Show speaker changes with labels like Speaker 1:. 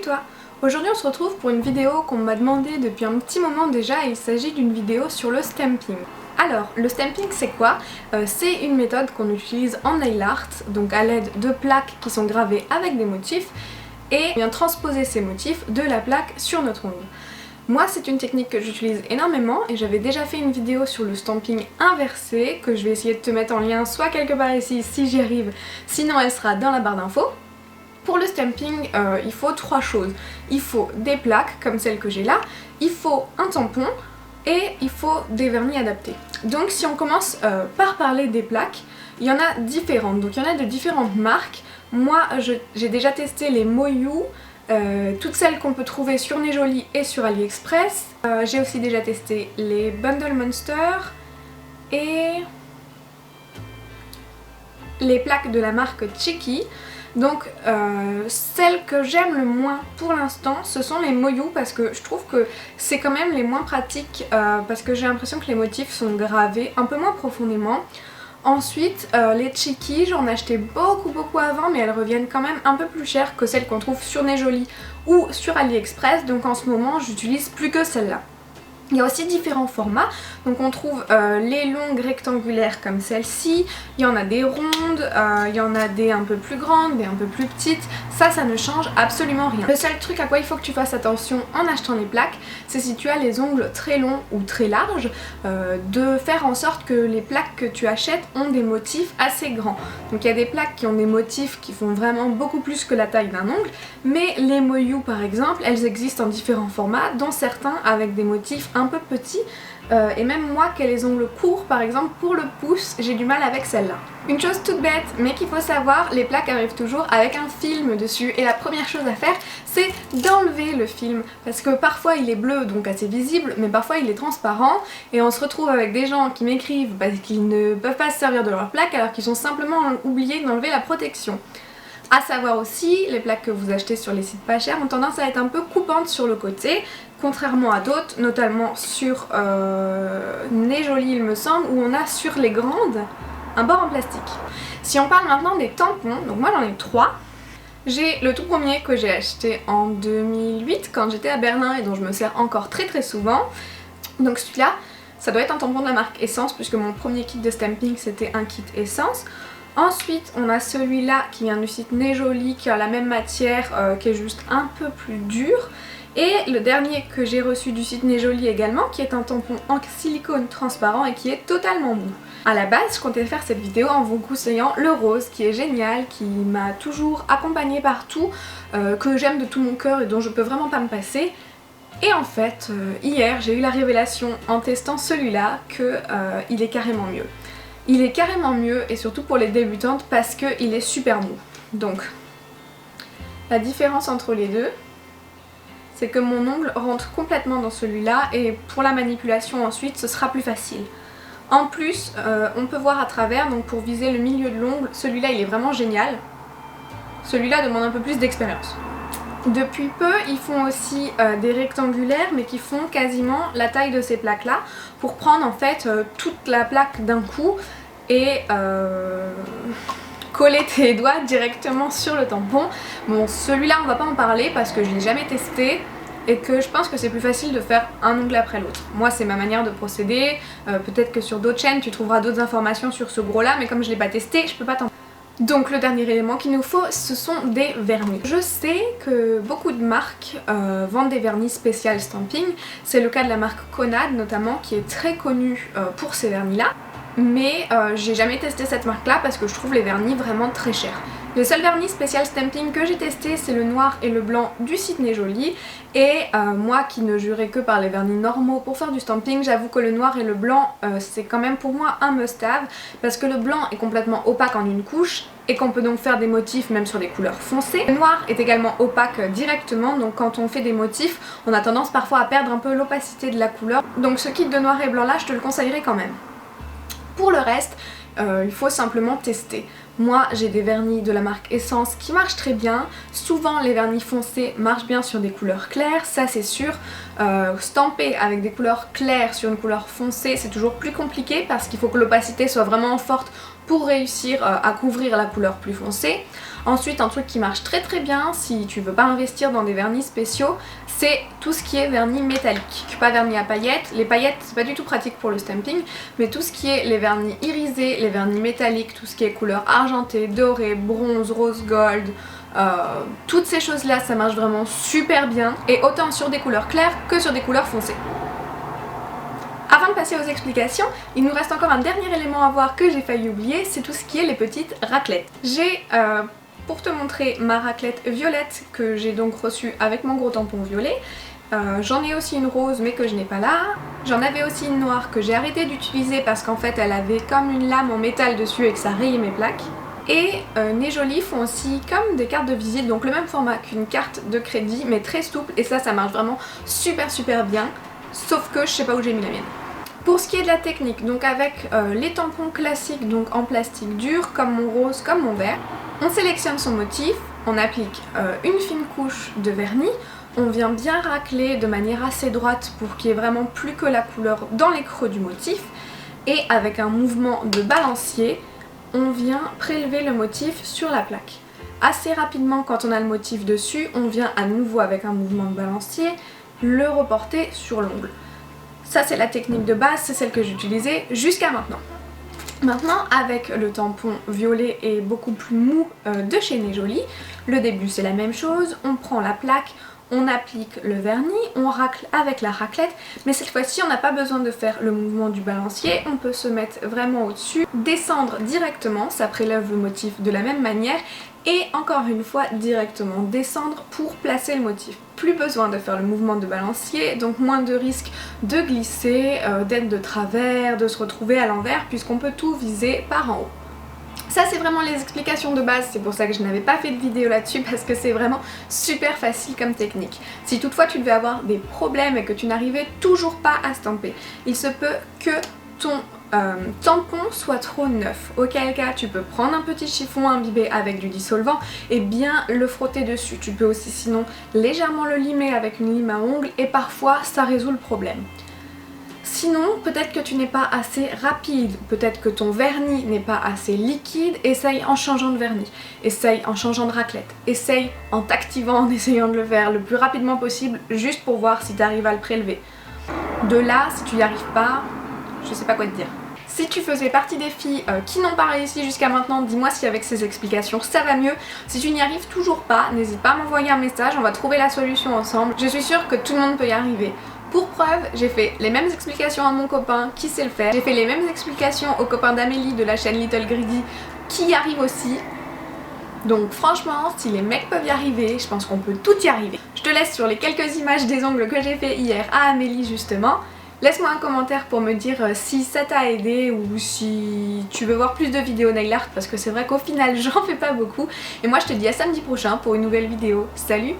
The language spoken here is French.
Speaker 1: toi! Aujourd'hui on se retrouve pour une vidéo qu'on m'a demandé depuis un petit moment déjà et il s'agit d'une vidéo sur le stamping. Alors, le stamping c'est quoi? C'est une méthode qu'on utilise en nail art, donc à l'aide de plaques qui sont gravées avec des motifs et on vient transposer ces motifs de la plaque sur notre ongle. Moi c'est une technique que j'utilise énormément et j'avais déjà fait une vidéo sur le stamping inversé que je vais essayer de te mettre en lien soit quelque part ici si j'y arrive, sinon elle sera dans la barre d'infos. Pour le stamping, il faut trois choses. Il faut des plaques comme celle que j'ai là, il faut un tampon et il faut des vernis adaptés. Donc si on commence par parler des plaques, il y en a différentes, donc il y en a de différentes marques. Moi j'ai déjà testé les Moyu, toutes celles qu'on peut trouver sur Nejoli et sur AliExpress. J'ai aussi déjà testé les Bundle Monster et les plaques de la marque Chiki. Donc celles que j'aime le moins pour l'instant ce sont les Moyu parce que je trouve que c'est quand même les moins pratiques parce que j'ai l'impression que les motifs sont gravés un peu moins profondément. Ensuite les Chiki j'en achetais beaucoup avant mais elles reviennent quand même un peu plus chères que celles qu'on trouve sur Nejoli ou sur AliExpress, donc en ce moment j'utilise plus que celles-là. Il y a aussi différents formats, donc on trouve les longues rectangulaires comme celle-ci, il y en a des rondes, il y en a des un peu plus grandes, des un peu plus petites, ça ne change absolument rien. Le seul truc à quoi il faut que tu fasses attention en achetant les plaques, c'est si tu as les ongles très longs ou très larges, de faire en sorte que les plaques que tu achètes ont des motifs assez grands. Donc il y a des plaques qui ont des motifs qui font vraiment beaucoup plus que la taille d'un ongle, mais les Moyu par exemple, elles existent en différents formats, dont certains avec des motifs un peu petits et même moi qui ai les ongles courts par exemple pour le pouce j'ai du mal avec celle-là. Une chose toute bête mais qu'il faut savoir, les plaques arrivent toujours avec un film dessus et la première chose à faire c'est d'enlever le film parce que parfois il est bleu donc assez visible mais parfois il est transparent et on se retrouve avec des gens qui m'écrivent parce qu'ils ne peuvent pas se servir de leur plaque alors qu'ils ont simplement oublié d'enlever la protection. A savoir aussi, les plaques que vous achetez sur les sites pas chers ont tendance à être un peu coupantes sur le côté, contrairement à d'autres, notamment sur Nejoli il me semble, où on a sur les grandes un bord en plastique. Si on parle maintenant des tampons, donc moi j'en ai 3. J'ai le tout premier que j'ai acheté en 2008 quand j'étais à Berlin et dont je me sers encore très souvent. Donc celui-là, ça doit être un tampon de la marque Essence puisque mon premier kit de stamping c'était un kit Essence. Ensuite on a celui-là qui vient du site Nejoli qui a la même matière qui est juste un peu plus dur. Et le dernier que j'ai reçu du site Nejoli également qui est un tampon en silicone transparent et qui est totalement mou. A la base je comptais faire cette vidéo en vous conseillant le rose qui est génial, qui m'a toujours accompagnée partout, que j'aime de tout mon cœur et dont je peux vraiment pas me passer. Et en fait hier j'ai eu la révélation en testant celui-là que il est carrément mieux. Il est carrément mieux et surtout pour les débutantes parce qu'il est super mou. Donc la différence entre les deux c'est que mon ongle rentre complètement dans celui-là et pour la manipulation ensuite ce sera plus facile. En plus on peut voir à travers, donc pour viser le milieu de l'ongle, celui-là il est vraiment génial. Celui-là demande un peu plus d'expérience. Depuis peu ils font aussi des rectangulaires mais qui font quasiment la taille de ces plaques là pour prendre en fait toute la plaque d'un coup et coller tes doigts directement sur le tampon. Bon celui-là on va pas en parler parce que je l'ai jamais testé et que je pense que c'est plus facile de faire un ongle après l'autre. Moi c'est ma manière de procéder, peut-être que sur d'autres chaînes tu trouveras d'autres informations sur ce gros là mais comme je l'ai pas testé je peux pas t'en parler. Donc le dernier élément qu'il nous faut ce sont des vernis. Je sais que beaucoup de marques vendent des vernis spécial stamping, c'est le cas de la marque Conad notamment qui est très connue pour ces vernis là, mais j'ai jamais testé cette marque là parce que je trouve les vernis vraiment très chers. Le seul vernis spécial stamping que j'ai testé c'est le noir et le blanc du site Nejoli et moi qui ne jurais que par les vernis normaux pour faire du stamping, j'avoue que le noir et le blanc c'est quand même pour moi un must-have parce que le blanc est complètement opaque en une couche et qu'on peut donc faire des motifs même sur des couleurs foncées. Le noir est également opaque directement donc quand on fait des motifs on a tendance parfois à perdre un peu l'opacité de la couleur, donc ce kit de noir et blanc là je te le conseillerais quand même. Pour le reste il faut simplement tester. Moi j'ai des vernis de la marque Essence qui marchent très bien, souvent les vernis foncés marchent bien sur des couleurs claires, ça c'est sûr. Stamper avec des couleurs claires sur une couleur foncée c'est toujours plus compliqué parce qu'il faut que l'opacité soit vraiment forte pour réussir à couvrir la couleur plus foncée. Ensuite, un truc qui marche très bien si tu veux pas investir dans des vernis spéciaux, c'est tout ce qui est vernis métallique. Pas vernis à paillettes, les paillettes c'est pas du tout pratique pour le stamping, mais tout ce qui est les vernis irisés, les vernis métalliques, tout ce qui est couleur argentée, dorée, bronze, rose gold, toutes ces choses là ça marche vraiment super bien, et autant sur des couleurs claires que sur des couleurs foncées. Avant de passer aux explications, il nous reste encore un dernier élément à voir que j'ai failli oublier, c'est tout ce qui est les petites raclettes. J'ai pour te montrer ma raclette violette que j'ai donc reçue avec mon gros tampon violet. J'en ai aussi une rose mais que je n'ai pas là. J'en avais aussi une noire que j'ai arrêté d'utiliser parce qu'en fait elle avait comme une lame en métal dessus et que ça rayait mes plaques. Et Nez Jolie font aussi comme des cartes de visite, donc le même format qu'une carte de crédit mais très souple, et ça marche vraiment super bien, sauf que je sais pas où j'ai mis la mienne. Pour ce qui est de la technique, donc avec les tampons classiques donc en plastique dur comme mon rose, comme mon vert, on sélectionne son motif, on applique une fine couche de vernis, on vient bien racler de manière assez droite pour qu'il y ait vraiment plus que la couleur dans les creux du motif, et avec un mouvement de balancier, on vient prélever le motif sur la plaque. Assez rapidement, quand on a le motif dessus, on vient à nouveau avec un mouvement de balancier le reporter sur l'ongle. Ça c'est la technique de base, c'est celle que j'utilisais jusqu'à maintenant. Maintenant, avec le tampon violet et beaucoup plus mou de chez Nez Jolie, le début c'est la même chose, on prend la plaque, on applique le vernis, on racle avec la raclette, mais cette fois-ci on n'a pas besoin de faire le mouvement du balancier, on peut se mettre vraiment au-dessus, descendre directement, ça prélève le motif de la même manière, et encore une fois directement descendre pour placer le motif. Plus besoin de faire le mouvement de balancier, donc moins de risque de glisser, d'être de travers, de se retrouver à l'envers, puisqu'on peut tout viser par en haut. Ça c'est vraiment les explications de base, c'est pour ça que je n'avais pas fait de vidéo là-dessus parce que c'est vraiment super facile comme technique. Si toutefois tu devais avoir des problèmes et que tu n'arrivais toujours pas à stamper, il se peut que ton tampon soit trop neuf, auquel cas tu peux prendre un petit chiffon imbibé avec du dissolvant et bien le frotter dessus. Tu peux aussi sinon légèrement le limer avec une lime à ongles et parfois ça résout le problème. Sinon, peut-être que tu n'es pas assez rapide, peut-être que ton vernis n'est pas assez liquide, essaye en changeant de vernis, essaye en changeant de raclette, essaye en t'activant, en essayant de le faire le plus rapidement possible, juste pour voir si tu arrives à le prélever. De là, si tu n'y arrives pas, je sais pas quoi te dire. Si tu faisais partie des filles qui n'ont pas réussi jusqu'à maintenant, dis-moi si avec ces explications ça va mieux. Si tu n'y arrives toujours pas, n'hésite pas à m'envoyer un message, on va trouver la solution ensemble. Je suis sûre que tout le monde peut y arriver. Pour preuve, j'ai fait les mêmes explications à mon copain qui sait le faire. J'ai fait les mêmes explications au copain d'Amélie de la chaîne Little Greedy qui y arrive aussi. Donc franchement, si les mecs peuvent y arriver, je pense qu'on peut tout y arriver. Je te laisse sur les quelques images des ongles que j'ai fait hier à Amélie justement. Laisse-moi un commentaire pour me dire si ça t'a aidé ou si tu veux voir plus de vidéos nail art parce que c'est vrai qu'au final j'en fais pas beaucoup. Et moi je te dis à samedi prochain pour une nouvelle vidéo. Salut!